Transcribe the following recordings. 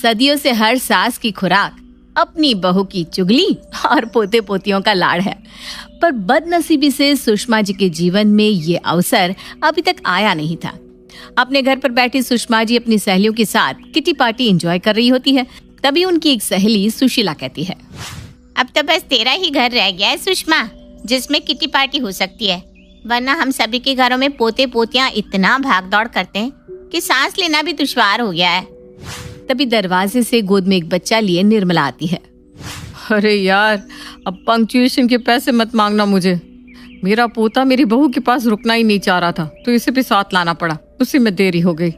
सदियों से हर सास की खुराक अपनी बहू की चुगली और पोते पोतियों का लाड़ है। पर बदनसीबी से सुषमा जी के जीवन में ये अवसर अभी तक आया नहीं था। अपने घर पर बैठी सुषमा जी अपनी सहेलियों के साथ किटी पार्टी एंजॉय कर रही होती है। तभी उनकी एक सहेली सुशीला कहती है, अब तो बस तेरा ही घर रह गया है सुषमा, जिसमें किटी पार्टी हो सकती है, वरना हम सभी के घरों में पोते पोतियां इतना भाग दौड़ करते हैं कि सांस लेना भी दुश्वार हो गया है। तभी दरवाजे से गोद में एक बच्चा लिए निर्मला आती है। अरे यार, अब पंक्चुएशन के पैसे मत मांगना मुझे। मेरा पोता मेरी बहू के पास रुकना ही नहीं चाह रहा था, तो इसे भी साथ लाना पड़ा, उसी में देरी हो गई।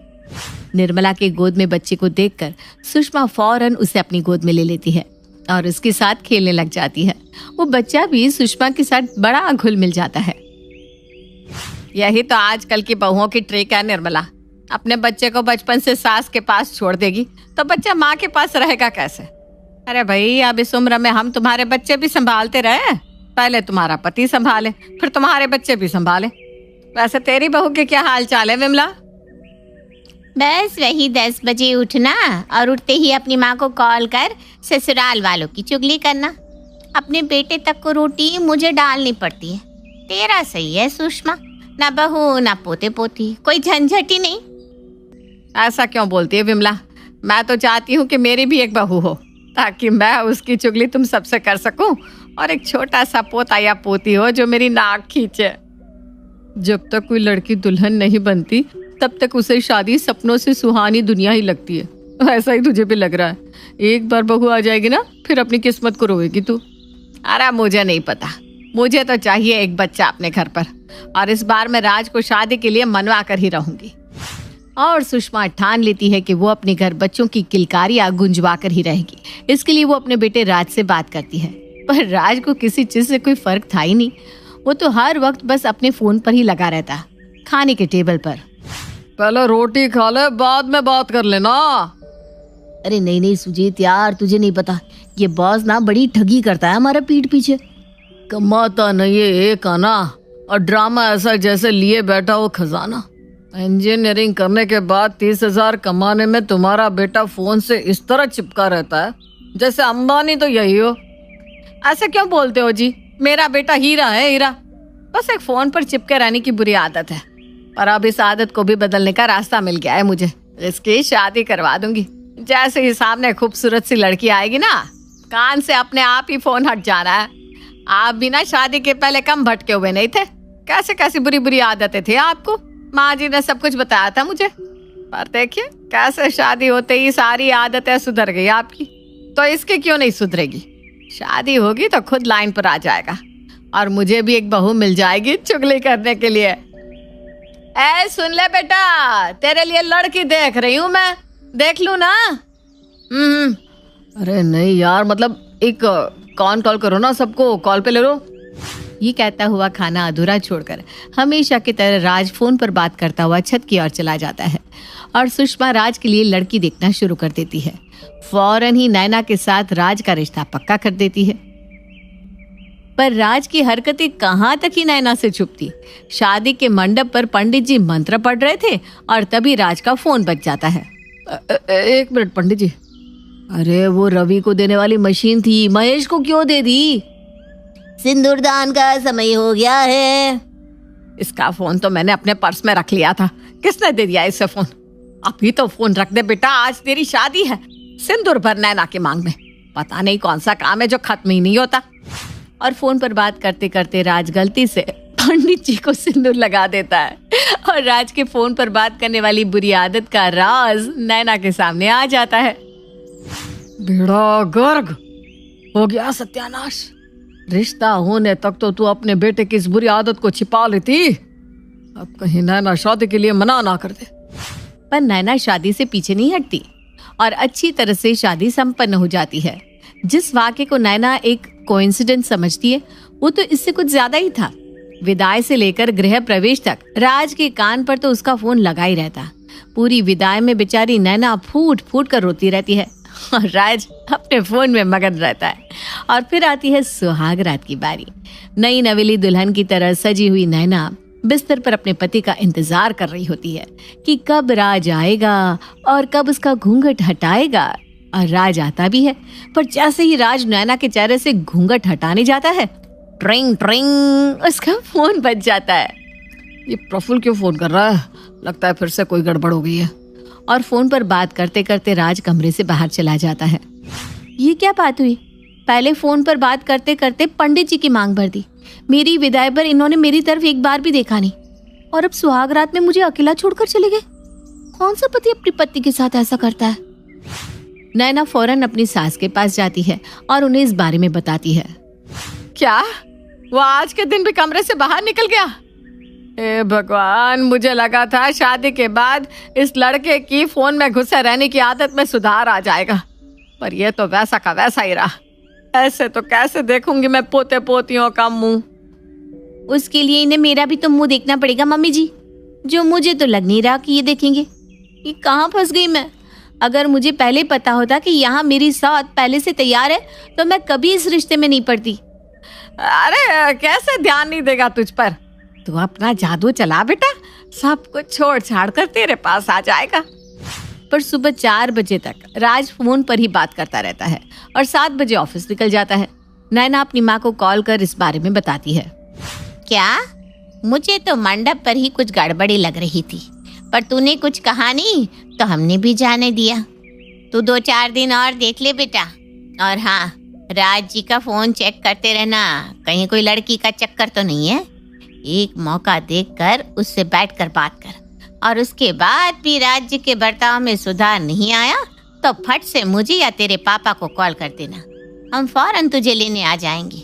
निर्मला के गोद में बच्चे को देखकर सुषमा फौरन उसे अपनी गोद में ले लेती है और उसके साथ खेलने लग जाती है। वो बच्चा भी सुषमा के साथ बड़ा घुल मिल जाता है। यही तो आजकल की बहुओं की ट्रिक है निर्मला। अपने बच्चे को बचपन से सास के पास छोड़ देगी तो बच्चा माँ के पास रहेगा कैसे? अरे भाई, अब इस उम्र में हम तुम्हारे बच्चे भी संभालते रहे, पहले तुम्हारा पति संभाले, फिर तुम्हारे बच्चे भी संभाले। वैसे तेरी बहू के क्या हाल चाल है विमला? बस वही 10 बजे उठना और उठते ही अपनी माँ को कॉल कर ससुराल वालों की चुगली करना। अपने बेटे तक को रोटी मुझे डालनी पड़ती है। तेरा सही है सुषमा, ना बहू ना पोते पोती, कोई झंझट ही नहीं। ऐसा क्यों बोलती है विमला? मैं तो चाहती हूँ कि मेरी भी एक बहू हो, ताकि मैं उसकी चुगली तुम सबसे कर सकूं और एक छोटा सा पोता या पोती हो जो मेरी नाक खींचे। जब तक कोई लड़की दुल्हन नहीं बनती तब तक उसे शादी सपनों से सुहानी दुनिया ही लगती है। ऐसा ही तुझे भी लग रहा है। एक बार बहू आ जाएगी ना, फिर अपनी किस्मत को रोएगी तू। अरे मुझे नहीं पता, मुझे तो चाहिए एक बच्चा अपने घर पर, और इस बार मैं राज को शादी के लिए मनवा कर ही रहूंगी। और सुषमा ठान लेती है कि वो अपने घर बच्चों की किलकारियां गुंजवा कर ही रहेगी। इसके लिए वो अपने बेटे राज से बात करती है, पर राज को किसी चीज से कोई फर्क था ही नहीं। वो तो हर वक्त बस अपने फोन पर ही लगा रहता, खाने के टेबल पर। पहले रोटी खा ले, बाद में बात कर लेना। अरे नहीं सुजीत यार, तुझे नहीं पता, ये बॉस ना बड़ी ठगी करता है हमारा पीठ पीछे। कमाता नहीं है एक आना, और ड्रामा ऐसा जैसे लिए बैठा हो खजाना। इंजीनियरिंग करने के बाद 30,000 कमाने में तुम्हारा बेटा फोन से इस तरह चिपका रहता है जैसे अंबानी तो यही हो। ऐसे क्यों बोलते हो जी? मेरा बेटा हीरा है, हीरा। बस एक फोन पर चिपके रहने की बुरी आदत है, पर अब इस आदत को भी बदलने का रास्ता मिल गया है मुझे। इसकी शादी करवा दूंगी। जैसे ही सामने खूबसूरत सी लड़की आएगी ना, कान से अपने आप ही फोन हट जाना है। आप भी ना शादी के पहले कम भटके हुए नहीं थे। कैसे कैसी बुरी बुरी आदतें थी आपको, माँ जी ने सब कुछ बताया था मुझे। पर देखिए कैसे शादी होते ही सारी आदतें सुधर गई आपकी। तो इसके क्यों नहीं सुधरेगी? शादी होगी तो खुद लाइन पर आ जाएगा, और मुझे भी एक बहू मिल जाएगी चुगली करने के लिए। ए सुन ले बेटा, तेरे लिए लड़की देख रही हूँ मैं, देख लूं ना? अरे नहीं यार, मतलब एक कॉल करो ना, सबको कॉल पे ले लो। ये कहता हुआ खाना अधूरा छोड़कर हमेशा की तरह राज फोन पर बात करता हुआ छत की ओर चला जाता है, और सुषमा राज के लिए लड़की देखना शुरू कर देती है। फौरन ही नैना के साथ राज का रिश्ता पक्का कर देती है। पर राज की हरकतें कहाँ तक ही नैना से छुपती। शादी के मंडप पर पंडित जी मंत्र पढ़ रहे थे और तभी राज का फोन बज जाता है। एक मिनट पंडित जी। अरे वो रवि को देने वाली मशीन थी, महेश को क्यों दे दी? सिंदूरदान का समय हो गया है। इसका फोन तो मैंने अपने पर्स में रख लिया था, किसने दे दिया इसे फोन? अभी तो फोन रख दे बेटा, आज तेरी शादी है। सिंदूर भर नैना की मांग में, पता नहीं कौन सा काम है जो खत्म ही नहीं होता। और फोन पर बात करते करते राज गलती से पंडित जी को सिंदूर लगा देता है, और राज के फोन पर बात करने वाली बुरी आदत का राज नैना के सामने आ जाता है। बेड़ा गर्ग हो गया, सत्यानाश। रिश्ता होने तक तो तू अपने बेटे की इस बुरी आदत को छिपा लेती, अब कहीं नैना शादी के लिए मना ना कर दे। पर नैना शादी से पीछे नहीं हटती और अच्छी तरह से शादी संपन्न हो जाती है। जिस वाक़े को नैना एक कोइंसिडेंस समझती है, वो तो इससे कुछ ज्यादा ही था। विदाई से लेकर गृह प्रवेश तक राज के कान पर तो उसका फोन लगा ही रहता। पूरी विदाई में बेचारी नैना फूट फूट कर रोती रहती है और राज अपने फोन में मगन रहता है। और फिर आती है सुहाग रात की बारी। नई नवेली दुल्हन की तरह सजी हुई नैना बिस्तर पर अपने पति का इंतजार कर रही होती है कि कब राज आएगा और कब उसका घूंघट हटाएगा। और राज आता भी है। पर जैसे ही राज नैना के चेहरे से घूंघट हटाने जाता है, ट्रिंग ट्रिंग उसका फोन बज जाता है। ये प्रफुल्ल क्यों फोन कर रहा है? लगता है फिर से कोई गड़बड़ हो गई है। और फोन पर बात करते करते राज कमरे से बाहर चला जाता है। ये क्या बात हुई? पहले फोन पर बात करते करते पंडित जी की मांग भर दी, मेरी विदाई पर इन्होंने मेरी तरफ एक बार भी देखा नहीं, और अब सुहाग रात में मुझे अकेला छोड़कर चले गए। कौन सा पति अपनी पत्नी के साथ ऐसा करता है? नैना फौरन अपनी सास के पास जाती है और उन्हें इस बारे में बताती है। क्या वो आज के दिन भी कमरे से बाहर निकल गया? ए भगवान, मुझे लगा था शादी के बाद इस लड़के की फोन में घुसे रहने की आदत में सुधार आ जाएगा, पर ये तो वैसा का वैसा ही रहा। ऐसे तो कैसे देखूंगी मैं पोते पोतियों का मुंह? उसके लिए इन्हें मेरा भी तो मुंह देखना पड़ेगा मम्मी जी, जो मुझे तो लग नहीं रहा कि ये देखेंगे। ये कहाँ फंस गई मैं? अगर मुझे पहले पता होता कि यहाँ मेरी साथ पहले से तैयार है तो मैं कभी इस रिश्ते में नहीं पड़ती। अरे कैसे ध्यान नहीं देगा तुझ पर? तू अपना जादू चला बेटा, सब कुछ छोड़ छाड़ कर तेरे पास आ जाएगा। पर सुबह 4 बजे तक राज फोन पर ही बात करता रहता है और 7 बजे ऑफिस निकल जाता है। नैना अपनी माँ को कॉल कर इस बारे में बताती है। क्या? मुझे तो मंडप पर ही कुछ गड़बड़ी लग रही थी, पर तूने कुछ कहा नहीं तो हमने भी जाने दिया। तू 2-4 दिन और देख ले बेटा। और हाँ, राज जी का फोन चेक करते रहना, कहीं कोई लड़की का चक्कर तो नहीं है। एक मौका देखकर उससे बैठकर बात कर, और उसके बाद भी राज जी के बर्ताव में सुधार नहीं आया तो फट से मुझे या तेरे पापा को कॉल कर देना, हम फौरन तुझे लेने आ जाएंगे।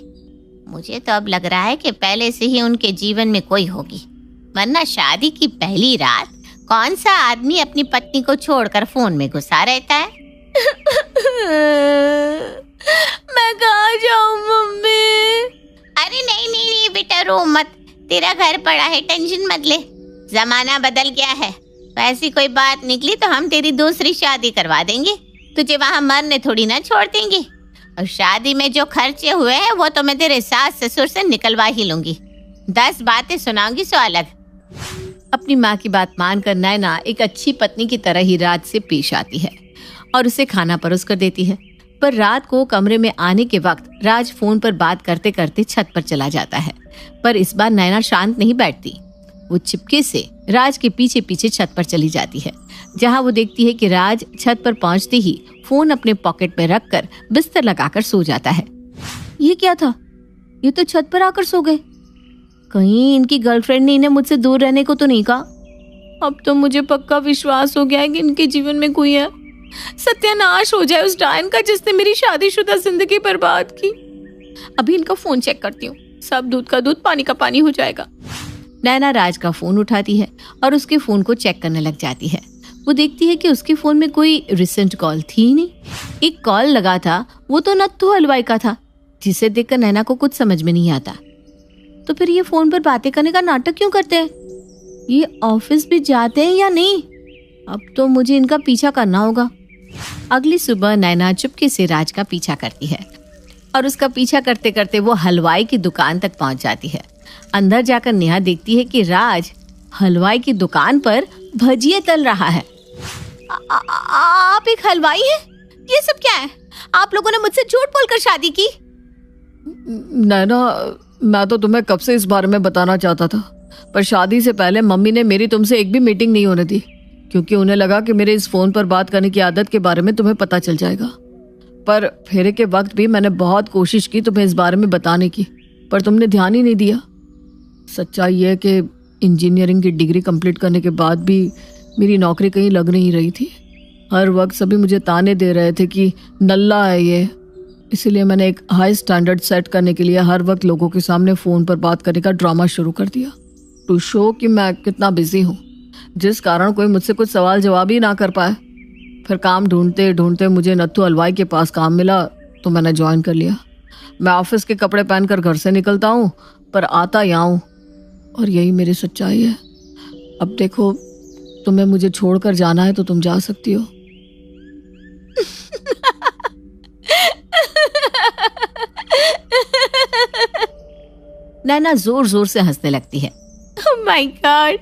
मुझे तो अब लग रहा है कि पहले से ही उनके जीवन में कोई होगी, वरना शादी की पहली रात कौन सा आदमी अपनी पत्नी को छोड़कर फोन में घुसा रहता है? मैं कहाँ जाऊँ मम्मी? अरे नहीं बेटा, रो मत, तेरा घर पड़ा है, टेंशन मत ले। जमाना बदल गया है, ऐसी कोई बात निकली तो हम तेरी दूसरी शादी करवा देंगे, तुझे वहाँ मरने थोड़ी ना छोड़ देंगे। और शादी में जो खर्चे हुए हैं वो तो मैं तेरे सास ससुर से निकलवा ही लूंगी। 10 बातें सुनाऊंगी सो अलग। अपनी माँ की बात मानकर नैना एक अच्छी पत्नी की तरह ही राज से पेश आती है और उसे खाना परोस कर देती है। पर रात को कमरे में आने के वक्त राज फोन पर बात करते करते छत पर चला जाता है। पर इस बार नैना शांत नहीं बैठती, वो चिपके से राज के पीछे पीछे छत पर चली जाती है, जहाँ वो देखती है कि राज छत पर पहुंचते ही फोन अपने पॉकेट में रखकर बिस्तर लगाकर सो जाता है। ये क्या था? ये तो छत पर आकर सो गए। कहीं इनकी गर्लफ्रेंड ने इन्हें मुझसे दूर रहने को तो नहीं कहा? अब तो मुझे पक्का विश्वास हो गया है कि इनके जीवन में कोई है। सत्यानाश हो जाए उस डायन का जिसने मेरी शादीशुदा जिंदगी बर्बाद की। अभी इनका फोन चेक करती हूँ, सब दूध का दूध पानी का पानी हो जाएगा। नैना राज का फोन उठाती है और उसके फोन को चेक करने लग जाती है। वो देखती है कि उसके फोन में कोई रिसेंट कॉल थी ही नहीं। एक कॉल लगा था, वो तो नत्थू हलवाई का था, जिसे देखकर नैना को कुछ समझ में नहीं आता। तो फिर ये फोन पर बातें करने का नाटक क्यों करते हैं? ये ऑफिस भी जाते हैं या नहीं? अब तो मुझे इनका पीछा करना होगा। अगली सुबह नैना चुपके से राज का पीछा करती है और उसका पीछा करते करते वो हलवाई की दुकान तक पहुंच जाती है। अंदर जाकर नेहा देखती है कि राज हलवाई की दुकान पर भजिए तल रहा है। आप एक हलवाई हैं? ये सब क्या है? आप लोगों ने मुझसे झूठ बोलकर शादी की? नैना, मैं तो तुम्हें कब से इस बारे में बताना चाहता था, पर शादी से पहले मम्मी ने मेरी तुमसे एक भी मीटिंग नहीं होने दी, क्योंकि उन्हें लगा कि मेरे इस फोन पर बात करने की आदत के बारे में तुम्हें पता चल जाएगा। पर फेरे के वक्त भी मैंने बहुत कोशिश की तुम्हें इस बारे में बताने की, पर तुमने ध्यान ही नहीं दिया। सच्चाई ये है कि इंजीनियरिंग की डिग्री कंप्लीट करने के बाद भी मेरी नौकरी कहीं लग नहीं रही थी। हर वक्त सभी मुझे ताने दे रहे थे कि नल्ला है ये। इसीलिए मैंने एक हाई स्टैंडर्ड सेट करने के लिए हर वक्त लोगों के सामने फ़ोन पर बात करने का ड्रामा शुरू कर दिया, टू शो कि मैं कितना बिजी हूँ, जिस कारण कोई मुझसे कुछ सवाल जवाब ही ना कर पाए। फिर काम ढूंढते ढूंढते मुझे नत्थू हलवाई के पास काम मिला तो मैंने ज्वाइन कर लिया। मैं ऑफिस के कपड़े पहनकर घर से निकलता हूँ, पर आता यहाँ हूँ, और यही मेरी सच्चाई है। अब देखो, तुम्हें मुझे छोड़कर जाना है तो तुम जा सकती हो। नैना जोर जोर से हंसने लगती है। ओह माय गॉड,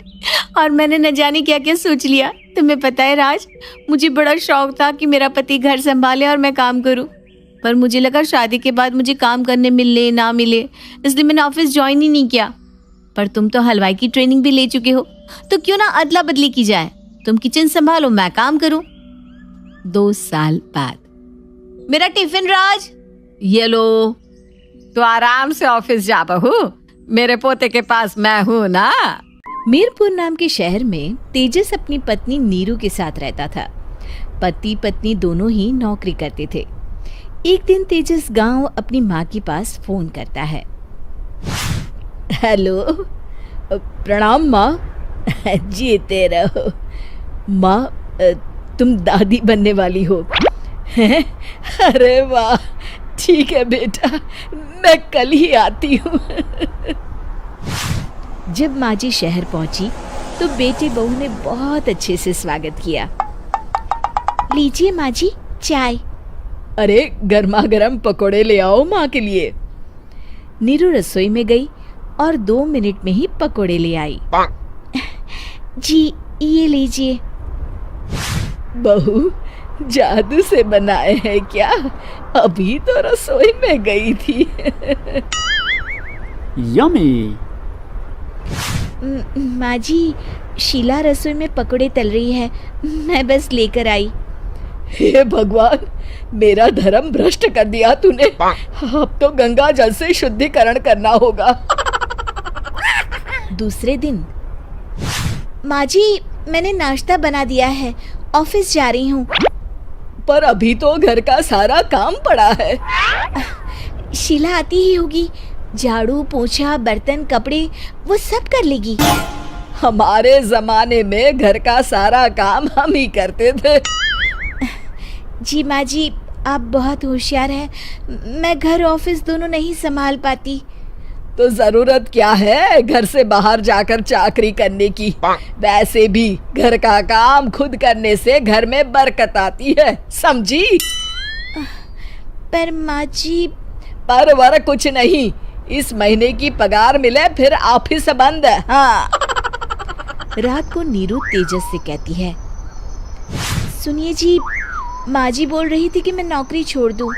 और मैंने न जाने क्या क्या सोच लिया। तुम्हें पता है राज, मुझे बड़ा शौक था कि मेरा पति घर संभाले और मैं काम करूं, पर मुझे लगा शादी के बाद मुझे काम करने मिले ना मिले, इसलिए मैंने ऑफिस ज्वाइन ही नहीं किया। पर तुम तो हलवाई की ट्रेनिंग भी ले चुके हो, तो क्यों ना अदला बदली की जाए, तुम किचन संभालो मैं काम करूं। 2 साल बाद, मेरा टिफिन राज। ये लो, तो आराम से ऑफिस जा बहू, मेरे पोते के पास मैं हूँ ना। मीरपुर नाम के शहर में तेजस अपनी पत्नी नीरू के साथ रहता था। पति पत्नी दोनों ही नौकरी करते थे। एक दिन तेजस गांव अपनी माँ के पास फोन करता है। हेलो, प्रणाम माँ। जीते रहो माँ, तुम दादी बनने वाली हो। अरे वाह, ठीक है बेटा, मैं कल ही आती हूँ। जब माँ जी शहर पहुंची तो बेटे बहू ने बहुत अच्छे से स्वागत किया। लीजिए माँ जी चाय। अरे गर्मा गर्म पकोड़े ले आओ माँ के लिए। नीरू रसोई में गई और 2 मिनट में ही पकोड़े ले आई। जी ये लीजिए। बहू जादू से बनाए हैं क्या? अभी तो रसोई में गई थी। यम्मी। माँ जी, शीला रसोई में पकोड़े तल रही है, मैं बस लेकर आई। हे भगवान, मेरा धर्म भ्रष्ट कर दिया तूने। अब तो गंगा जल से शुद्धिकरण करना होगा। दूसरे दिन, माँ जी मैंने नाश्ता बना दिया है, ऑफिस जा रही हूँ। पर अभी तो घर का सारा काम पड़ा है। शीला आती ही होगी, झाड़ू पोछा बर्तन कपड़े वो सब कर लेगी। हमारे जमाने में घर का सारा काम हम ही करते थे। जी माँ जी, आप बहुत होशियार हैं, मैं घर ऑफिस दोनों नहीं संभाल पाती। तो जरूरत क्या है घर से बाहर जाकर चाकरी करने की? वैसे भी घर का काम खुद करने से घर में बरकत आती है, समझी? पर माँ जी। पर वर कुछ नहीं, इस महीने की पगार मिले फिर ऑफिस बंद है। हाँ। रात को नीरू तेजस से कहती है, सुनिए जी, माँ जी बोल रही थी कि मैं नौकरी छोड़ दूं।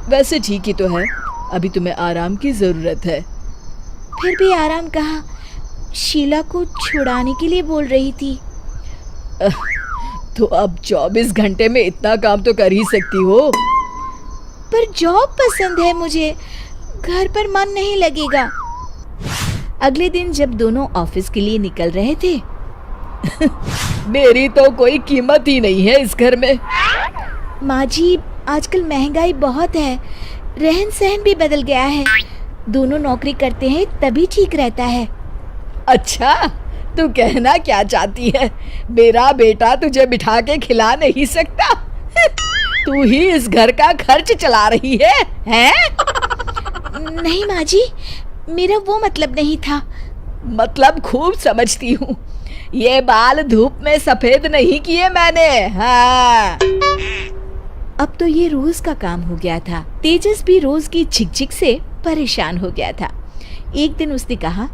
वैसे ठीक ही तो है, अभी तुम्हें आराम की जरूरत है। फिर भी आराम कहाँ, शीला को छुड़ाने के लिए बोल रही थी। तो अब 24 घंटे में इतना काम तो कर ही सकती हो। पर जॉब पसंद है मुझे, घर पर मन नहीं लगेगा। अगले दिन जब दोनों ऑफिस के लिए निकल रहे थे, मेरी तो कोई कीमत ही नहीं है इस घर में। माँ जी, आजकल महंगाई बहुत है, रहन सहन भी बदल गया है, दोनों नौकरी करते हैं तभी ठीक रहता है। अच्छा, तू कहना क्या चाहती है? मेरा बेटा तुझे बिठा के खिला नहीं सकता? तू ही इस घर का खर्च चला रही है, हैं? नहीं माँ जी, मेरा वो मतलब नहीं था। मतलब खूब समझती हूँ, ये बाल धूप में सफेद नहीं किए मैंने। हाँ। अब तो ये रोज का काम हो गया था। तेजस भी रोज की झिकझिक से परेशान हो गया था। एक दिन उसने कहा,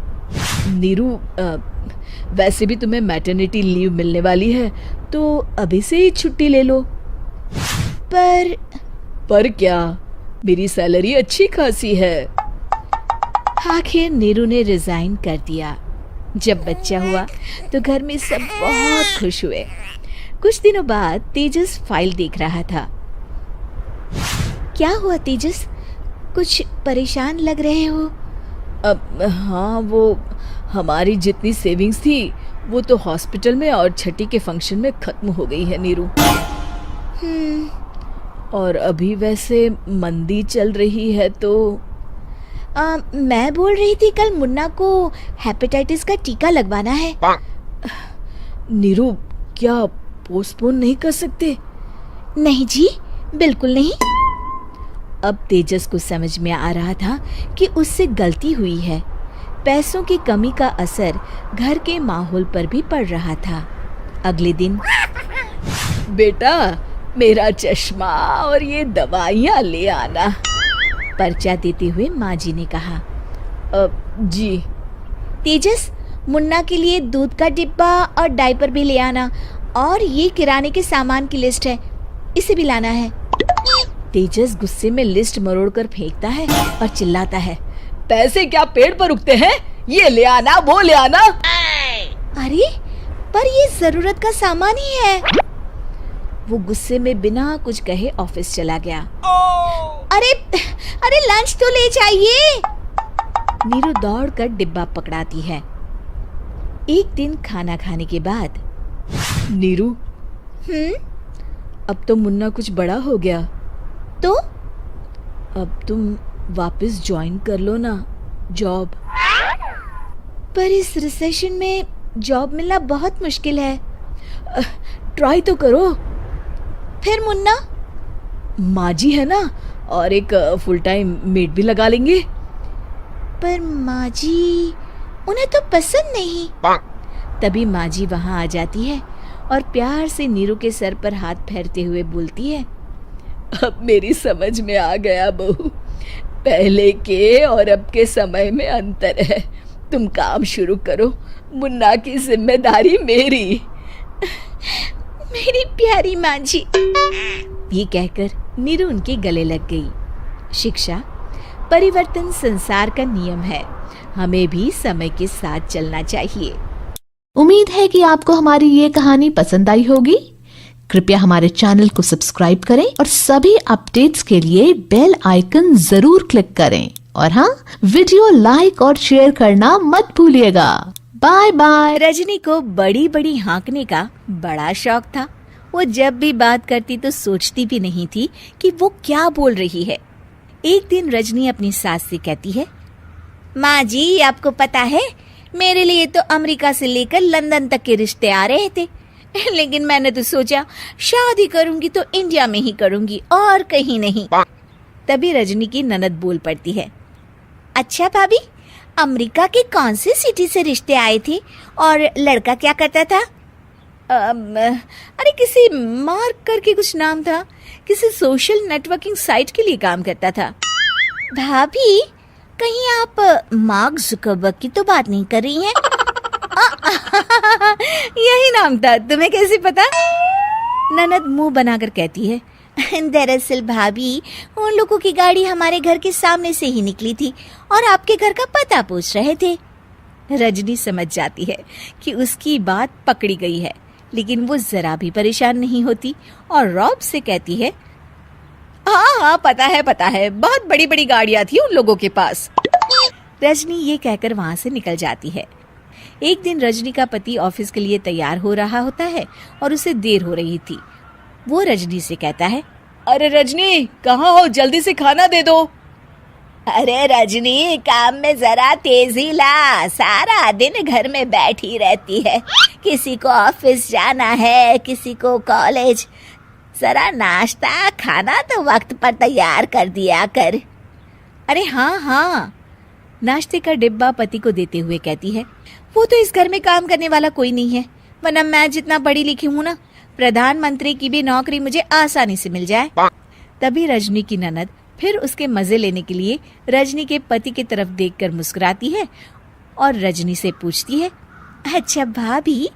नीरू, वैसे भी तुम्हें मैटरनिटी लीव मिलने वाली है, तो अभी से ही छुट्टी ले लो। पर क्या, मेरी सैलरी अच्छी खासी है। आखिर नीरू ने रिजाइन कर दिया। जब बच्चा हुआ तो घर में सब बहुत खुश हुए। कुछ दिनों बाद तेजस फाइल देख रहा था। क्या हुआ तेजस, कुछ परेशान लग रहे हो? हाँ, वो हमारी जितनी सेविंग्स थी वो तो हॉस्पिटल में और छठी के फंक्शन में खत्म हो गई है नीरू। और अभी वैसे मंदी चल रही है तो मैं बोल रही थी कल मुन्ना को हेपेटाइटिस का टीका लगवाना है। नीरू, क्या पोस्टपोन नहीं कर सकते? नहीं जी, बिल्कुल नहीं। अब तेजस को समझ में आ रहा था कि उससे गलती हुई है। पैसों की कमी का असर घर के माहौल पर भी पड़ रहा था। अगले दिन, बेटा मेरा चश्मा और ये दवाइयाँ ले आना, पर्चा देते हुए माँ जी ने कहा। जी। तेजस, मुन्ना के लिए दूध का डिब्बा और डायपर भी ले आना, और ये किराने के सामान की लिस्ट है, इसे भी लाना है। तेजस गुस्से में लिस्ट मरोड़कर फेंकता है और चिल्लाता है, पैसे क्या पेड़ पर उगते हैं? ये ले आना, वो ले आना। अरे पर ये जरूरत का सामान ही है। वो गुस्से में बिना कुछ कहे ऑफिस चला गया। अरे अरे लंच तो ले जाइए। नीरू दौड़कर डिब्बा पकड़ाती है। एक दिन खाना खाने के बाद, नीरू, अब तो मुन्ना कुछ बड़ा हो गया, तो अब तुम वापस ज्वाइन कर लो ना जॉब। पर इस रिसेशन में जॉब मिलना बहुत मुश्किल है। ट्राई तो करो। फिर मुन्ना? माँ जी है ना, और एक फुल टाइम मेड भी लगा लेंगे। पर माँ जी, उन्हें तो पसंद नहीं। तभी माँ जी वहाँ आ जाती है और प्यार से नीरू के सर पर हाथ फेरते हुए बोलती है, अब मेरी समझ में आ गया बहू, पहले के और अब के समय में अंतर है। तुम काम शुरू करो, मुन्ना की जिम्मेदारी मेरी। मेरी प्यारी माँ जी। ये कहकर नीरू उनके गले लग गई। शिक्षा, परिवर्तन संसार का नियम है, हमें भी समय के साथ चलना चाहिए। उम्मीद है कि आपको हमारी ये कहानी पसंद आई होगी। कृपया हमारे चैनल को सब्सक्राइब करें और सभी अपडेट्स के लिए बेल आइकन जरूर क्लिक करें। और हाँ, वीडियो लाइक और शेयर करना मत भूलिएगा। Bye bye. रजनी को बड़ी बड़ी हाँकने का बड़ा शौक था। वो जब भी बात करती तो सोचती भी नहीं थी कि वो क्या बोल रही है। एक दिन रजनी अपनी सास से कहती है, माँ जी, आपको पता है, मेरे लिए तो अमेरिका से लेकर लंदन तक के रिश्ते आ रहे थे, लेकिन मैंने तो सोचा शादी करूंगी तो इंडिया में ही करूंगी और कहीं नहीं। तभी रजनी की ननद बोल पड़ती है, अच्छा भाभी, अमेरिका के कौन से सिटी से रिश्ते आए थे और लड़का क्या करता था? अरे किसी मार्क करके कुछ नाम था, किसी सोशल नेटवर्किंग साइट के लिए काम करता था। भाभी, कहीं आप मार्क जुकरबर्ग की तो बात नहीं कर रही हैं? यही नाम था, तुम्हें कैसे पता? ननद मुंह बनाकर कहती है, दरअसल भाभी, उन लोगों की गाड़ी हमारे घर के सामने से ही निकली थी और आपके घर का पता पूछ रहे थे। रजनी समझ जाती है कि उसकी बात पकड़ी गई है, लेकिन वो जरा भी परेशान नहीं होती और रॉब से कहती है, हाँ, पता है, बहुत बड़ी बड़ी गाड़ियां थी उन लोगों के पास। रजनी ये कहकर वहां से निकल जाती है। एक दिन रजनी का पति ऑफिस के लिए तैयार हो रहा होता है और उसे देर हो रही थी। वो रजनी से कहता है, अरे रजनी, कहाँ हो? जल्दी से खाना दे दो। अरे रजनी, काम में जरा तेजी ला, सारा दिन घर में बैठी रहती है, किसी को ऑफिस जाना है, किसी को कॉलेज, जरा नाश्ता खाना तो वक्त पर तैयार कर दिया कर। अरे हाँ, नाश्ते का डिब्बा पति को देते हुए कहती है, वो तो इस घर में काम करने वाला कोई नहीं है, वरना मैं जितना पढ़ी लिखी हूँ ना, प्रधानमंत्री की भी नौकरी मुझे आसानी से मिल जाए। तभी रजनी की ननद फिर उसके मजे लेने के लिए रजनी के पति की तरफ देखकर मुस्कुराती है और रजनी से पूछती है, अच्छा भाभी,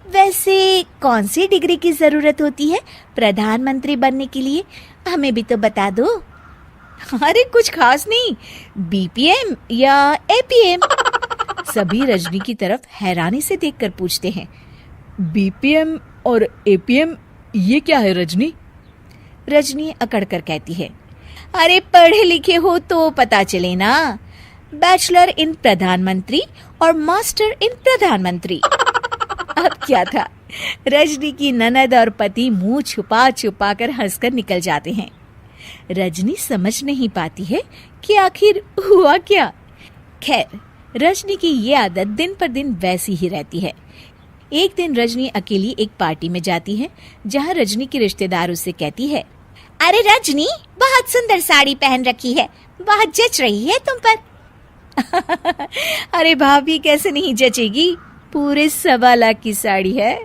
वैसे कौन सी डिग्री की जरूरत होती है प्रधानमंत्री बनने के लिए? हमें भी तो बता दो। अरे कुछ खास नहीं, बीपीएम या एपीएम। सभी रजनी की तरफ हैरानी से देखकर पूछते हैं, बीपीएम और एपीएम ये क्या है रजनी? रजनी अकड़कर कहती है, अरे पढ़े लिखे हो तो पता चले ना, बैचलर इन प्रधानमंत्री और मास्टर इन प्रधानमंत्री। अब क्या था, रजनी की ननद और पति मुंह छुपा छुपा कर हंसकर निकल जाते हैं। रजनी समझ नहीं पाती है कि आखिर हुआ क्या। खैर, रजनी की ये आदत दिन पर दिन वैसी ही रहती है। एक दिन रजनी अकेली एक पार्टी में जाती है, जहाँ रजनी की रिश्तेदार उससे कहती है, अरे रजनी, बहुत सुंदर साड़ी पहन रखी है, बहुत जच रही है तुम पर। अरे भाभी, कैसे नहीं जचेगी, पूरे 1.25 लाख की साड़ी है,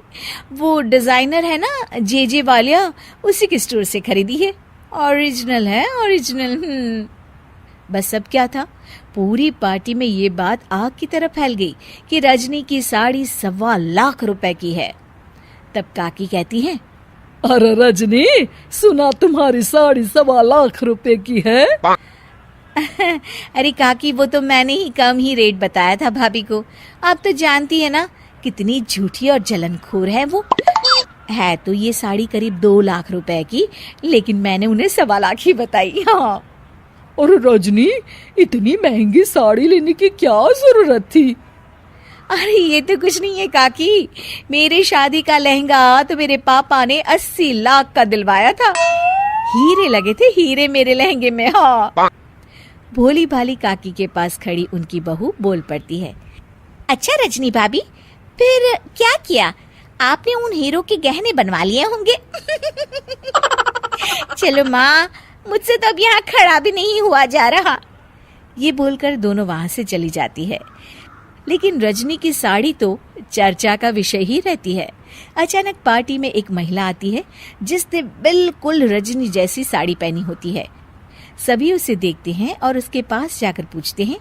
वो डिजाइनर है ना जे वालिया, उसी के स्टोर से खरीदी है, ओरिजिनल है, ओरिजिनल। बस अब क्या था, पूरी पार्टी में ये बात आग की तरह फैल गई कि रजनी की साड़ी 1.25 लाख रुपए की है। तब काकी कहती है, अरे रजनी, सुना तुम्हारी साड़ी 1.25 लाख रुपए की है। अरे काकी, वो तो मैंने ही कम ही रेट बताया था भाभी को। आप तो जानती है ना कितनी झूठी और जलनखोर है वो। है तो ये साड़ी करीब 2 लाख रुपए की, लेकिन मैंने उन्हें 1.25 लाख ही बताई। हाँ। और रजनी, इतनी महंगी साड़ी लेने की क्या जरूरत थी? अरे ये तो कुछ नहीं है काकी, मेरे शादी का लहंगा तो मेरे पापा ने 80 लाख का दिलवाया था। हीरे लगे थे, हीरे मेरे लहंगे में। हाँ। भोली भाली काकी के पास खड़ी उनकी बहू बोल पड़ती है, अच्छा रजनी भाभी, फिर क्या किया? आपने उन हीरो के गहने बनवा लिए होंगे। चलो माँ, मुझसे तो अब यहाँ खड़ा भी नहीं हुआ जा रहा। ये बोलकर दोनों वहां से चली जाती है। लेकिन रजनी की साड़ी तो चर्चा का विषय ही रहती है। अचानक पार्टी में एक महिला आती है जिसने बिल्कुल रजनी जैसी साड़ी पहनी होती है। सभी उसे देखते हैं और उसके पास जाकर पूछते हैं,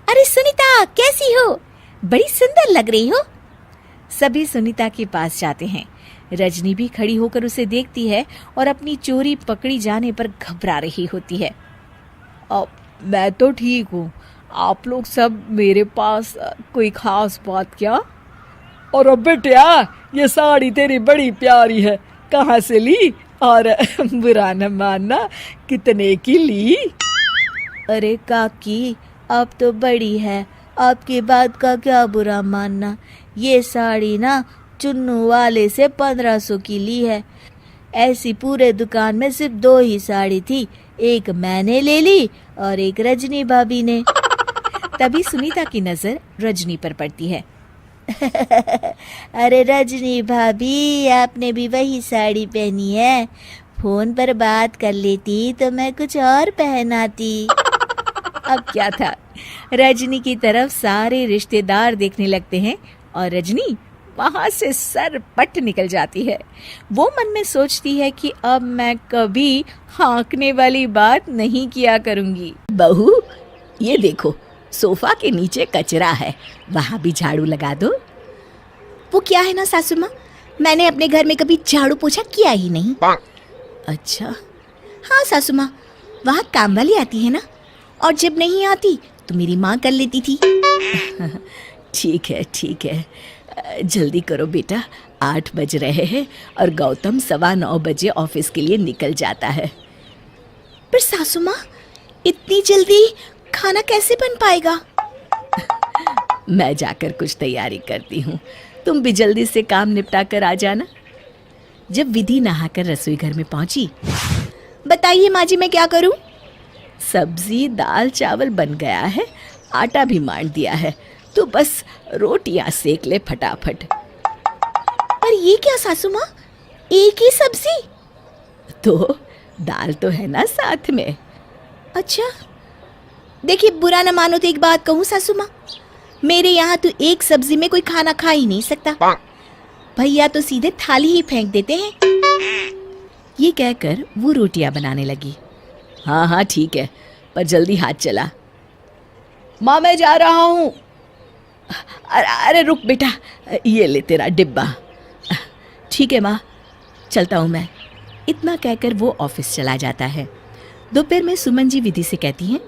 अरे सुनीता, कैसी हो? बड़ी सुंदर लग रही हो। सभी सुनीता के पास जाते हैं। रजनी भी खड़ी होकर उसे देखती है और अपनी चोरी पकड़ी जाने पर घबरा रही होती है। मैं तो ठीक हूँ, आप लोग सब मेरे पास कोई खास बात क्या? और अब बेटिया, ये साड़ी तेरी बड़ी प्यारी है, कहाँ से ली? और बुरा न मानना, कितने की ली? अरे काकी, अब तो बड़ी है, आपकी बात का क्या बुरा मानना। ये साड़ी ना चुन्नू वाले से 1500 की ली है। ऐसी पूरे दुकान में सिर्फ 2 ही साड़ी थी, एक मैंने ले ली और एक रजनी भाभी ने। तभी सुनीता की नजर रजनी पर पड़ती है। अरे रजनी भाभी, आपने भी वही साड़ी पहनी है। फोन पर बात कर लेती तो मैं कुछ और पहनाती। अब क्या था, रजनी की तरफ सारे रिश्तेदार देखने लगते हैं और रजनी वहां से सर पट निकल जाती है। वो मन में सोचती है कि अब मैं कभी हाँकने वाली बात नहीं किया करूंगी। बहू, ये देखो, सोफा के नीचे कचरा है, वहां भी झाड़ू लगा दो। वो क्या है ना सासू माँ, मैंने अपने घर में कभी झाड़ू पोछा किया ही नहीं। अच्छा। हाँ सासू माँ, वहाँ काम वाली आती है ना, और जब नहीं आती तो मेरी माँ कर लेती थी। ठीक है, ठीक है, जल्दी करो बेटा, 8 बज रहे हैं और गौतम 9:15 बजे ऑफिस के लिए निकल जाता है। पर सासू माँ, इतनी जल्दी खाना कैसे बन पाएगा? मैं जाकर कुछ तैयारी करती हूँ, तुम भी जल्दी से काम निपटा कर आ जाना। जब विधि नहाकर रसोई घर में पहुंची, बताइए माँ जी, मैं क्या करूँ? सब्जी, दाल, चावल बन गया है, आटा भी मान दिया है, तो बस रोटियां सेक ले फटाफट। पर ये क्या सासू माँ, एक ही सब्जी? तो दाल तो है ना साथ में। अच्छा, देखिए बुरा न मानो तो एक बात कहूँ सासू माँ, मेरे यहाँ तो एक सब्जी में कोई खाना खा ही नहीं सकता। भैया तो सीधे थाली ही फेंक देते हैं। ये कहकर वो रोटियां बनाने लगी। हाँ हाँ ठीक है, पर जल्दी हाथ चला। माँ, मैं जा रहा हूँ। अरे रुक बेटा, ये ले तेरा डिब्बा। ठीक है माँ, चलता हूँ मैं। इतना कहकर वो ऑफिस चला जाता है। दोपहर में सुमन जी विधि से कहती हैं,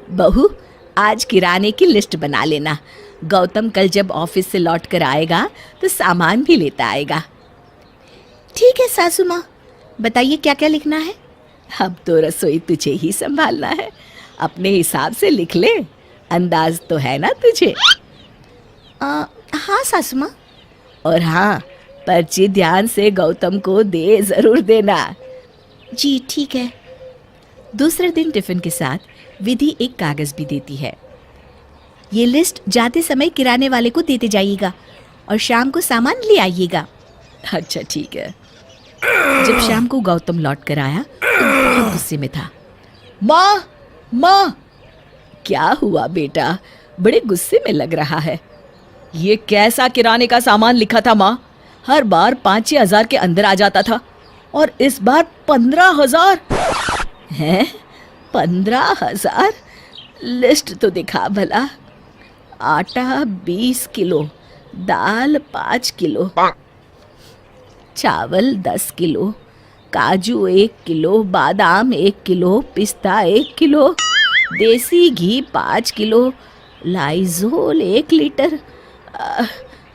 बहू, आज किराने की लिस्ट बना लेना। गौतम कल जब ऑफिस से लौट कर आएगा तो सामान भी लेता आएगा। ठीक है सासू माँ, बताइए क्या क्या लिखना है? अब तो रसोई तुझे ही संभालना है, अपने हिसाब से लिख ले, अंदाज तो है ना तुझे? हाँ सासू माँ। और हाँ, पर्ची ध्यान से गौतम को दे जरूर देना। जी ठीक है। दूसरे दिन टिफिन के साथ विधि एक कागज भी देती है। ये लिस्ट जाते समय किराने वाले को देते जाइएगा और शाम को सामान ले आइएगा। अच्छा ठीक है। जब शाम को गौतम लौट कर आया तो बहुत गुस्से में था। माँ, क्या हुआ बेटा, बड़े गुस्से में लग रहा है। ये कैसा किराने का सामान लिखा था माँ? हर बार 5-6 हजार के अंदर आ जाता था और इस बार 15,000 हैं? 15,000? लिस्ट तो दिखा भला। आटा 20 किलो, दाल 5 किलो, चावल 10 किलो, काजू 1 किलो, बादाम 1 किलो, पिस्ता 1 किलो, देसी घी 5 किलो, लाइजोल 1 लीटर।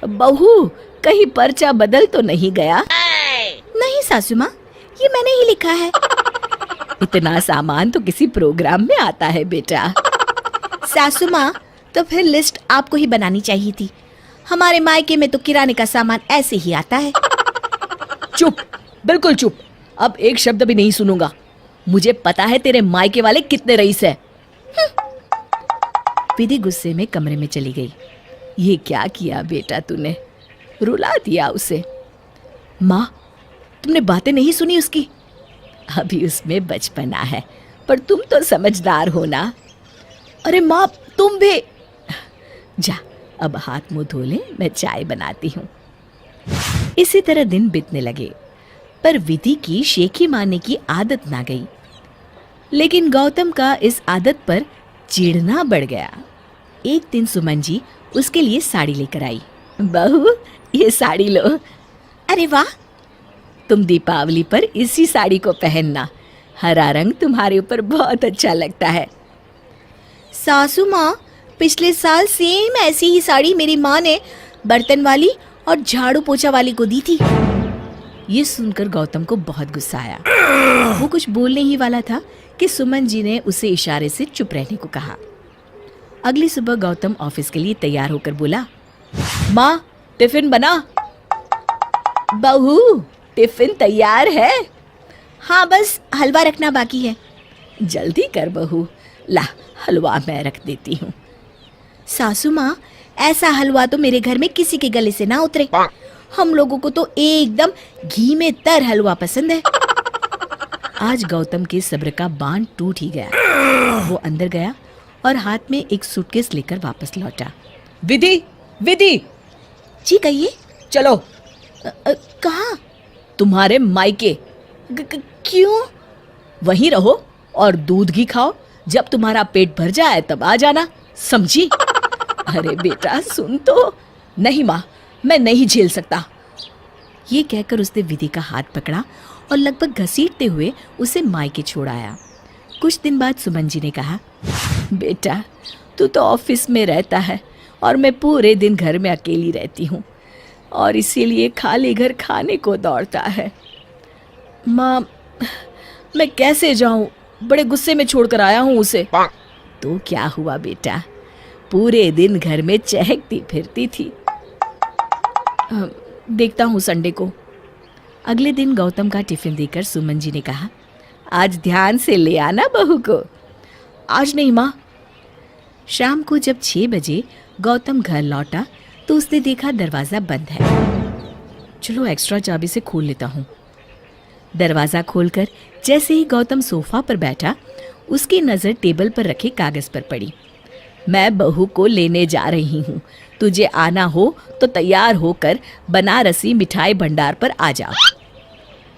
बहू, कहीं पर्चा बदल तो नहीं गया? नहीं सासू माँ, ये मैंने ही लिखा है। इतना सामान तो किसी प्रोग्राम में आता है बेटा। सासू माँ, तो फिर लिस्ट आपको ही बनानी चाहिए थी। हमारे मायके में तो किराने का सामान ऐसे ही आता है। चुप, बिल्कुल चुप। अब एक शब्द भी नहीं सुनूंगा। मुझे पता है तेरे मायके वाले कितने रईस है। विधि गुस्से में कमरे में चली गई। ये क्या किया बेटा तूने? रुला दिया उसे। माँ, तुमने बातें नहीं सुनी उसकी? अभी उसमें बचपना है, पर तुम तो समझदार हो ना। अरे माँ, तुम भी। जा, अब हाथ मुंह धो ले, मैं चाय बनाती हूँ। इसी तरह दिन बीतने लगे, पर विधि की शेखी मारने की आदत ना गई। लेकिन गौतम का इस आदत पर चिढ़ना बढ़ गया। एक दिन सुमन जी उसके लिए साड़ी लेकर आई। बहू, ये साड़ी लो। अरे वाह, तुम दीपावली पर इसी साड़ी को पहनना। हरा रंग तुम्हारे ऊपर बहुत अच्छा लगता है। सासू माँ, पिछले साल सेम ऐसी ही साड़ी मेरी माँ ने बर्तन वाली और झाड़ू पोछा वाली को दी थी। ये सुनकर गौतम को बहुत गुस्सा आया। वो कुछ बोलने ही वाला था कि सुमन जी ने उसे इशारे से चुप रहने को कहा। अगली सुबह गौतम ऑफिस के लिए तैयार होकर बोला, माँ, टिफिन बना। बहू, टिफिन तैयार है? हाँ, बस हलवा रखना बाकी है। जल्दी कर बहू, ला हलवा मैं रख देती हूँ। सासू माँ, ऐसा हलवा तो मेरे घर में किसी के गले से ना उतरे। हम लोगों को तो एकदम घी में तर हलवा पसंद है। आज गौतम के सब्र का बांध टूट ही गया। वो अंदर गया और हाथ में एक सूटकेस लेकर वापस लौटा। विधि, विधि! जी कहिए। चलो। कहाँ? तुम्हारे मायके। क्यों? वहीं रहो और दूध घी खाओ। जब तुम्हारा पेट भर जाए तब आ जाना, समझी? अरे बेटा सुन तो। नहीं माँ, मैं नहीं झेल सकता। ये कहकर उसने विधि का हाथ पकड़ा और लगभग घसीटते हुए उसे मायके छोड़ आया। कुछ दिन बाद सुमन जी ने कहा, बेटा तू तो ऑफिस में रहता है और मैं पूरे दिन घर में अकेली रहती हूँ और इसीलिए खाली घर खाने को दौड़ता है। माँ, मैं कैसे जाऊं? बड़े गुस्से में छोड़कर आया हूँ उसे। तो क्या हुआ बेटा, पूरे दिन घर में चहकती फिरती थी। देखता हूँ संडे को। अगले दिन गौतम का टिफिन देकर सुमन जी ने कहा, आज ध्यान से ले आना बहू को। आज नहीं माँ। शाम को जब 6 बजे गौतम घर लौटा तो उसने देखा दरवाजा बंद है। चलो एक्स्ट्रा चाबी से खोल लेता हूँ। दरवाजा खोलकर जैसे ही गौतम सोफा पर बैठा, उसकी नजर टेबल पर रखे कागज पर पड़ी। मैं बहू को लेने जा रही हूँ, तुझे आना हो तो तैयार होकर बनारसी मिठाई भंडार पर आ जाओ।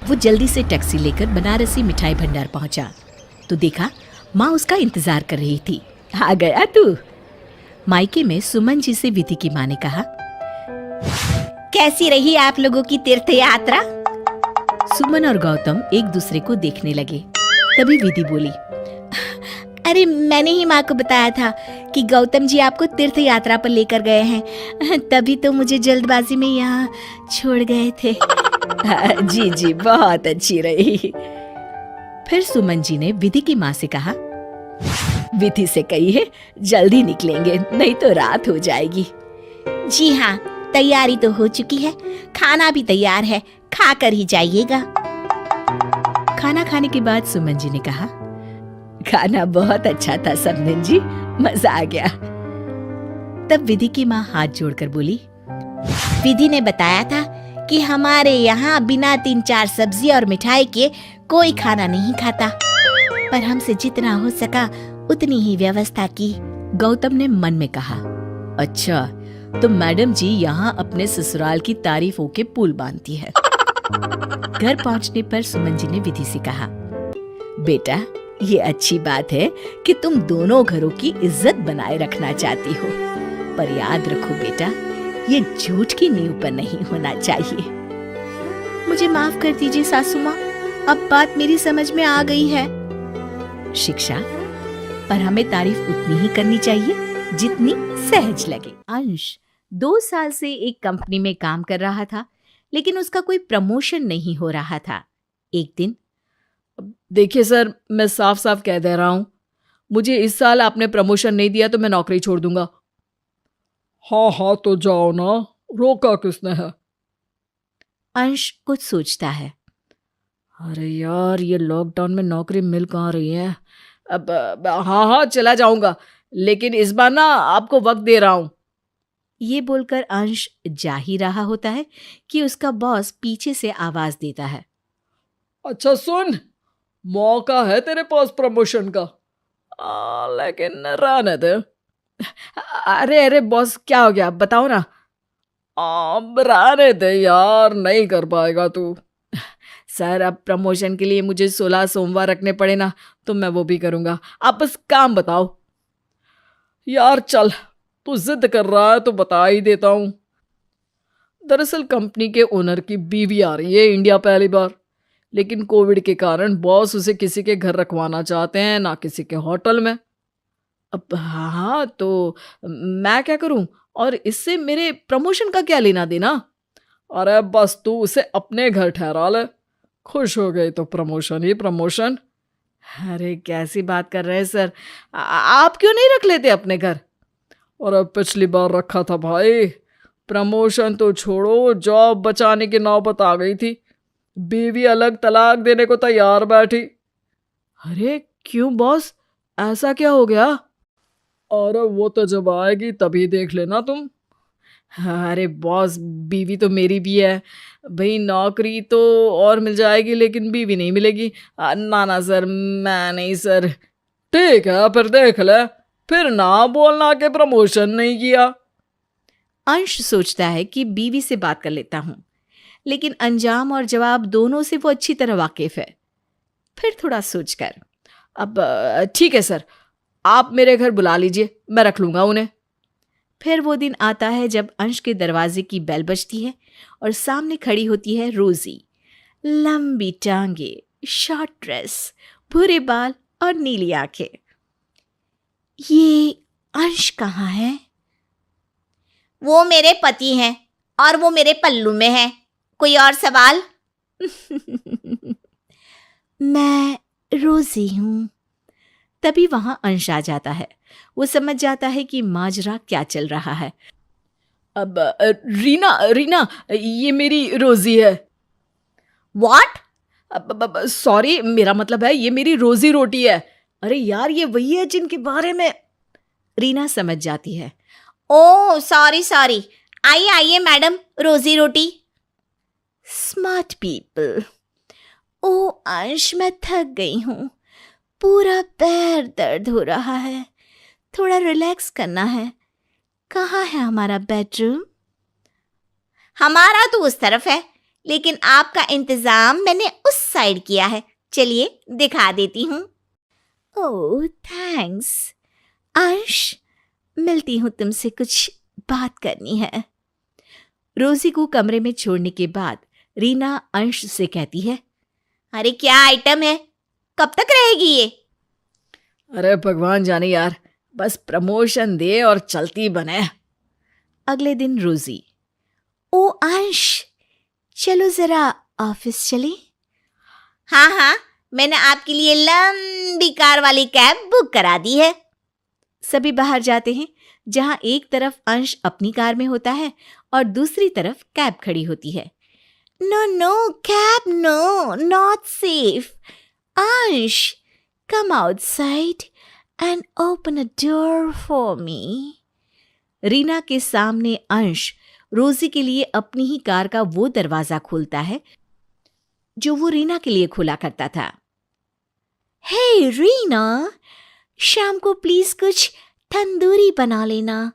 वो जल्दी से टैक्सी लेकर बनारसी मिठाई भंडार पहुंचा तो देखा माँ उसका इंतजार कर रही थी। आ गया तू? मायके में सुमन जी से विधि की माँ ने कहा, कैसी रही आप लोगों की तीर्थ यात्रा? सुमन और गौतम एक दूसरे को देखने लगे। तभी विधि बोली, अरे मैंने ही माँ को बताया था कि गौतम जी आपको तीर्थ यात्रा पर लेकर गए हैं, तभी तो मुझे जल्दबाजी में यहाँ छोड़ गए थे। जी जी, बहुत अच्छी रही। फिर सुमन जी ने विधि की माँ से कहा, विधि से कहिए जल्दी निकलेंगे, नहीं तो रात हो जाएगी। जी हाँ, तैयारी तो हो चुकी है, खाना भी तैयार है, खा कर ही जाइएगा। खाना खाने के बाद सुमन जी ने कहा, खाना बहुत अच्छा था सबनन जी, मजा आ गया। तब विधि की माँ हाथ जोड़कर बोली, विधि ने बताया था कि हमारे यहाँ बिना 3-4 सब्जी और मिठाई के कोई खाना नहीं खाता, पर हमसे जितना हो सका उतनी ही व्यवस्था की। गौतम ने मन में कहा, अच्छा तो मैडम जी यहाँ अपने ससुराल की तारीफों के पुल बांधती है। घर पहुँचने पर सुमन जी ने विधि से कहा, बेटा ये अच्छी बात है कि तुम दोनों घरों की इज्जत बनाए रखना चाहती हो, पर याद रखो बेटा, ये झूठ की नींव पर नहीं होना चाहिए। मुझे माफ कर दीजिए सासू माँ, अब बात मेरी समझ में आ गई है। शिक्षा, पर हमें तारीफ उतनी ही करनी चाहिए जितनी सहज लगे। अंश 2 साल से एक कंपनी में काम कर रहा था, लेकिन उसका कोई प्रमोशन नहीं हो रहा था। एक दिन, देखिए सर, मैं साफ साफ कह दे रहा हूं, मुझे इस साल आपने प्रमोशन नहीं दिया तो मैं नौकरी छोड़ दूंगा। हाँ हाँ तो जाओ ना, रोका किसने है? अंश कुछ सोचता है। अरे यार, ये लॉकडाउन में नौकरी मिल कहाँ रही है? अब हाँ हाँ चला जाऊंगा, लेकिन इस बार ना आपको वक्त दे रहा हूं। ये बोलकर अंश जा ही रहा होता है कि उसका बॉस पीछे से आवाज देता है। अच्छा सुन, मौका है तेरे पास प्रमोशन का, लेकिन रहने दे। अरे अरे बॉस, क्या हो गया बताओ ना। अब रहने दे यार, नहीं कर पाएगा तू। सर, अब प्रमोशन के लिए मुझे 16 सोमवार रखने पड़े ना, तो मैं वो भी करूंगा। आप बस काम बताओ। यार चल, तू जिद कर रहा है तो बता ही देता हूं। दरअसल कंपनी के ओनर की बीवी आ रही है इंडिया पहली बार, लेकिन कोविड के कारण बॉस उसे किसी के घर रखवाना चाहते हैं, ना किसी के होटल में। अब हाँ, तो मैं क्या करूं, और इससे मेरे प्रमोशन का क्या लेना देना? अरे बस तू उसे अपने घर ठहरा ले, खुश हो गई तो प्रमोशन ही प्रमोशन। अरे कैसी बात कर रहे हैं सर, आप क्यों नहीं रख लेते अपने घर? और अब पिछली बार रखा था भाई, प्रमोशन तो छोड़ो, जॉब बचाने की नौबत आ गई थी, बीवी अलग तलाक देने को तैयार बैठी। अरे क्यों बॉस, ऐसा क्या हो गया? अरे वो तो जब आएगी तभी देख लेना तुम। अरे बॉस, बीवी तो मेरी भी है भाई, नौकरी तो और मिल जाएगी लेकिन बीवी नहीं मिलेगी। ना ना सर, मैं नहीं सर। ठीक है फिर देख ले, फिर ना बोलना कि प्रमोशन नहीं किया। अंश सोचता है कि बीवी से बात कर लेता हूं, लेकिन अंजाम और जवाब दोनों से वो अच्छी तरह वाकिफ है। फिर थोड़ा सोचकर, अब ठीक है सर, आप मेरे घर बुला लीजिए, मैं रख लूंगा उन्हें। फिर वो दिन आता है जब अंश के दरवाजे की बेल बजती है और सामने खड़ी होती है रोजी। लंबी टांगे, शॉर्ट ड्रेस, भूरे बाल और नीली आंखें। ये अंश कहाँ है? वो मेरे पति हैं और वो मेरे पल्लू में है। कोई और सवाल? मैं रोजी हूं। तभी वहां अंश आ जाता है। वो समझ जाता है कि माजरा क्या चल रहा है। अब रीना रीना, ये मेरी रोजी है। व्हाट? सॉरी, मेरा मतलब है ये मेरी रोजी रोटी है। अरे यार, ये वही है जिनके बारे में। रीना समझ जाती है। ओह सॉरी सॉरी, आइए आइए मैडम, रोजी रोटी। Smart people. ओ अंश, मैं थक गई हूँ, पूरा पैर दर्द हो रहा है, थोड़ा रिलैक्स करना है। कहाँ है हमारा बेडरूम? हमारा तो उस तरफ है, लेकिन आपका इंतजाम मैंने उस साइड किया है। चलिए दिखा देती हूँ। ओह थैंक्स। अंश, मिलती हूँ तुमसे, कुछ बात करनी है। रोजी को कमरे में छोड़ने के बाद रीना अंश से कहती है, अरे क्या आइटम है, कब तक रहेगी ये? अरे भगवान जाने यार, बस प्रमोशन दे और चलती बने। अगले दिन रोजी, ओ अंश, चलो जरा ऑफिस चले। हाँ हाँ, मैंने आपके लिए लंबी कार वाली कैब बुक करा दी है। सभी बाहर जाते हैं, जहां एक तरफ अंश अपनी कार में होता है और दूसरी तरफ कैब खड़ी होती है। No no cab, no, not safe. Ansh, come outside and open a door for me. Reena के सामने अंश रोजी के लिए अपनी ही कार का वो दरवाजा खोलता है जो वो रीना के लिए खोला करता था। हे रीना, शाम को प्लीज कुछ तंदूरी बना लेना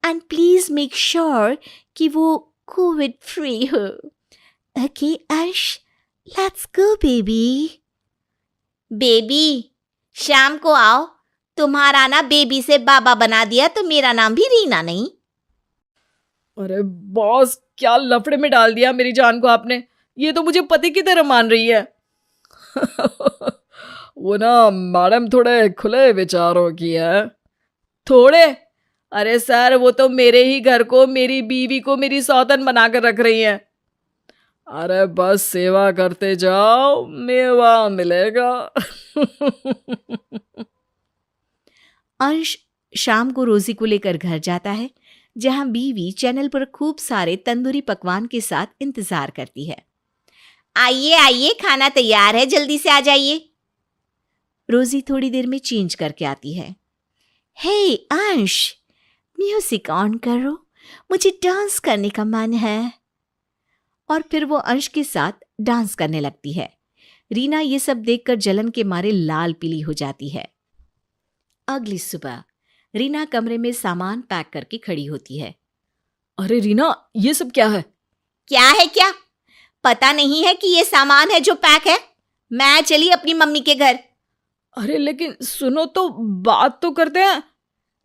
एंड प्लीज मेक श्योर कि वो कोविड फ्री हो। ओके अंश, लेट्स गो बेबी। बेबी? शाम को आओ, तुम्हारा ना बेबी से बाबा बना दिया तो मेरा नाम भी रीना नहीं। अरे बॉस, क्या लफड़े में डाल दिया मेरी जान को आपने। ये तो मुझे पति की तरह मान रही है। वो ना मैडम थोड़े खुले विचारों की है। थोड़े? अरे सर, वो तो मेरे ही घर को, मेरी बीवी को मेरी सौतन बनाकर रख रही हैं। अरे बस सेवा करते जाओ, मेवा मिलेगा। अंश शाम को रोजी को लेकर घर जाता है, जहां बीवी चैनल पर खूब सारे तंदूरी पकवान के साथ इंतजार करती है। आइए आइए, खाना तैयार है, जल्दी से आ जाइए। रोजी थोड़ी देर में चेंज करके आती है। हे अंश, म्यूजिक ऑन करो, मुझे डांस करने का मन है। और फिर वो अंश के साथ डांस करने लगती है। रीना ये सब देखकर जलन के मारे लाल पीली हो जाती है। अगली सुबह रीना कमरे में सामान पैक करके खड़ी होती है। अरे रीना, ये सब क्या है? क्या है क्या? पता नहीं है कि ये सामान है जो पैक है? मैं चली अपनी मम्मी के घर। अरे लेकिन सुनो तो, बात तो करते हैं।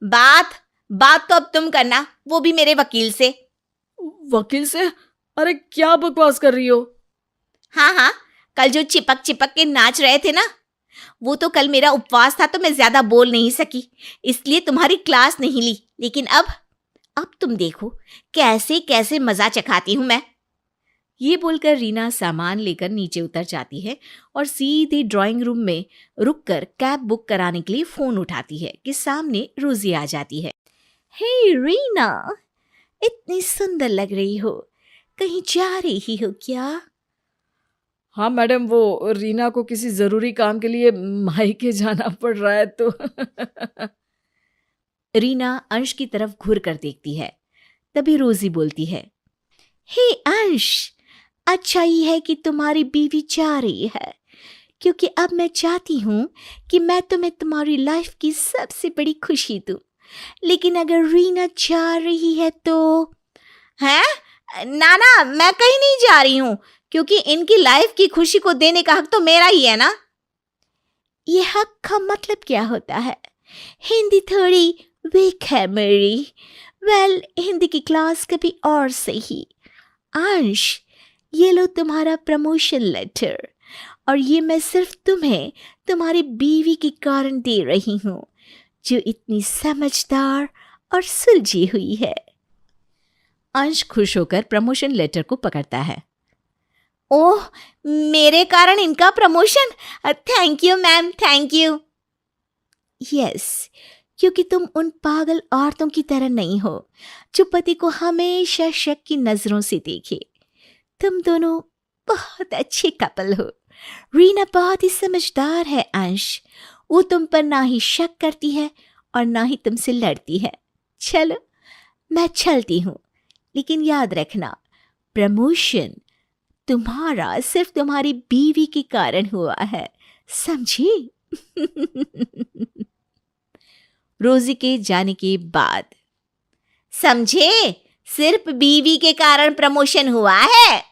बात तो अब तुम करना, वो भी मेरे वकील से। वकील से? अरे क्या बकवास कर रही हो? हाँ, कल जो चिपक चिपक के नाच रहे थे ना, वो तो कल मेरा उपवास था तो मैं ज्यादा बोल नहीं सकी, इसलिए तुम्हारी क्लास नहीं ली। लेकिन अब तुम देखो कैसे कैसे मजा चखाती हूं मैं। ये बोलकर रीना सामान लेकर नीचे उतर जाती है और सीधे ड्राइंग रूम में रुककर कैब बुक कराने के लिए फोन उठाती है कि सामने रोजी आ जाती है। हे रीना, इतनी सुंदर लग रही हो, कहीं जा रही हो क्या? हाँ मैडम, वो रीना को किसी जरूरी काम के लिए मायके जाना पड़ रहा है तो। रीना अंश की तरफ घूर कर देखती है। तभी रोजी बोलती है, हे अंश, अच्छा ही है कि तुम्हारी बीवी जा रही है, क्योंकि अब मैं चाहती हूं कि मैं तुम्हें तुम्हारी लाइफ की सबसे बड़ी खुशी दूं। लेकिन अगर रीना जा रही है तो? हैं? ना, मैं कहीं नहीं जा रही हूं, क्योंकि इनकी लाइफ की खुशी को देने का हक तो मेरा ही है ना। ये हक का मतलब क्या होता है? हिंदी थोड़ी वीक है मेरी। वेल, हिंदी की क्लास कभी और सही। अंश, ये लो तुम्हारा प्रमोशन लेटर, और ये मैं सिर्फ तुम्हें तुम्हारी बीवी के कारण दे रही हूं, जो इतनी समझदार और सुलझी हुई है। अंश खुश होकर प्रमोशन लेटर को पकड़ता है। ओह, मेरे कारण इनका promotion? Thank you ma'am, thank you. Yes, क्योंकि तुम उन पागल औरतों की तरह नहीं हो जो पति को हमेशा शक की नजरों से देखे। तुम दोनों बहुत अच्छे कपल हो। रीना बहुत ही समझदार है अंश, वो तुम पर ना ही शक करती है और ना ही तुमसे लड़ती है। चलो, मैं चलती हूँ, लेकिन याद रखना, प्रमोशन तुम्हारा सिर्फ तुम्हारी बीवी के कारण हुआ है, समझी? रोजी के जाने के बाद। समझे? सिर्फ बीवी के कारण प्रमोशन हुआ है।